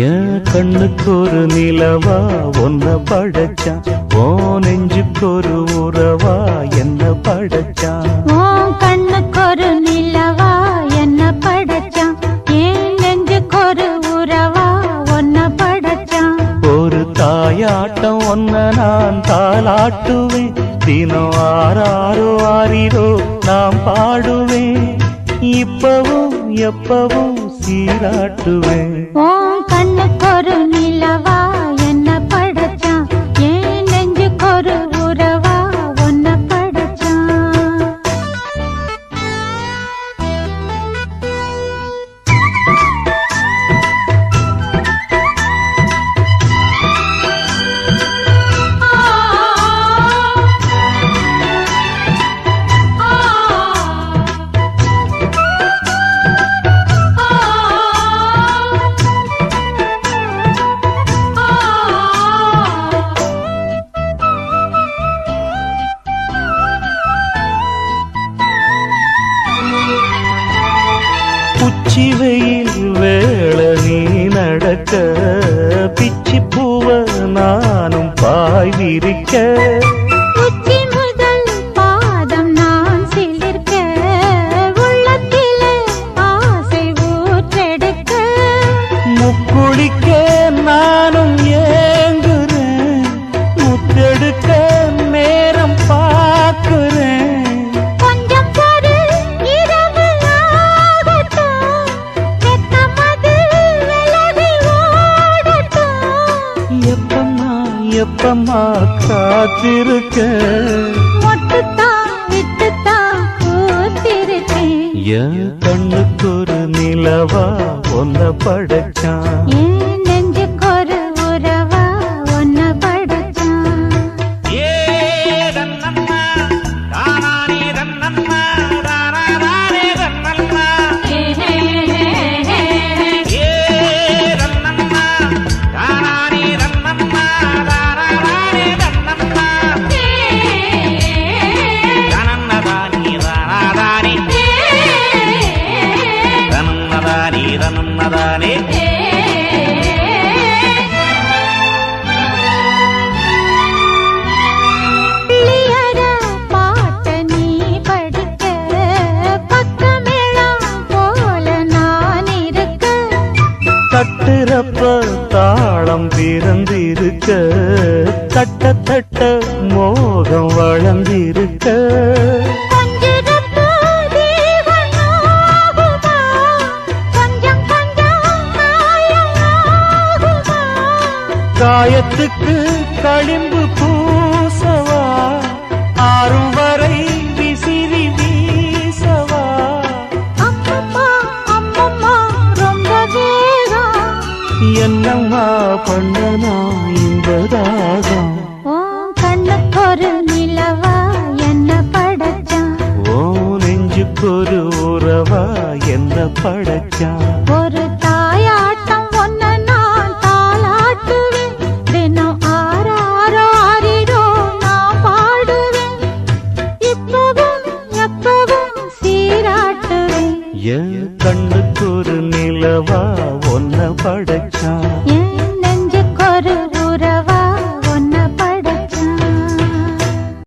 என் கண்ணுக்கு ஒரு நிலவா ஒன்ன படைச்சான், ஓ நெஞ்சுக்கு ஒரு உறவா என்ன படைச்சான். உன் கண்ணுக்கு ஒரு நிலவா என்ன படைச்சான், என் நெஞ்சுக்கு ஒரு உறவா ஒன்ன படைச்சான். ஒரு தாயாட்டம் ஒன்ன நான் தாளாட்டுவேன், தினம் ஆறாரோ ஆறிரோ நாம் பாடுவேன், இப்பவும் எப்பவும் சீராட்டுவேன். உன் கண்ணுக்கு ஒரு நிலவா என்ன படைச்சான், என் நெஞ்சுக்கு ஒரு உறவா ஒன்ன படைச்சான். உச்சி வெயில் வேள நீ நடக்க, பிச்சி பூவ நானும் பாய் விரிக்க, உச்சி முதல் பாதம் நான் சிலிர்க்க, உள்ளத்திலே ஆசை ஊற்றெடுக்க, முக்குளிக்க நானும் ஏங்குறேன், முத்தெடுக்க நேரம் பார்க்கிறேன். கொஞ்சம் பொறு இரவு ஆகட்டும், வெட்கமது விலகி ஓடட்டும், எப்பம்மா காத்திருக்க, மொட்டுத்தான் விட்டுத்தான் பூத்திருக்கேன். என் கண்ணுக்கு ஒரு நிலவா ஒன்ன படைச்சான், என் நெஞ்சுக்கு ஒரு உறவா ஒன்ன படைச்சான். பிள்ளையர பாட்ட நீ படிக்க, பக்கமேளம் போல நான் இருக்க, தட்டுறப்ப தாளம் பிறந்திருக்க, தட்ட தட்ட மோகம் வளர்ந்திருக்க, கொஞ்சிறப்போ தேவன் ஆகுமா, கொஞ்சம் கொஞ்சம் மாயம் ஆகுமா, காயத்துக்கு களிம்பு பூசவா, ஆறும் வரை விசிறி வீசவா, அம்மம்மா அம்மம்மா ரொம்ப வேகம், என்னம்மா பண்ணனா இன்பதாகம். உன் கண்ணுக்கு ஒரு நிலவா என்ன படைச்சான், ஓ நெஞ்சுக்கு ஒரு உறவா என்ன படைச்சான். ஒரு தாயாட்டம் ஒன்ன நான் தாளாட்டுவேன், தினம் ஆறாரோ ஆறிரோ நான் பாடுவேன், இப்பவும் எப்பவும் சீராட்டுவேன். என் கண்ணுக்கு ஒரு நிலவா ஒன்ன படைச்சான்.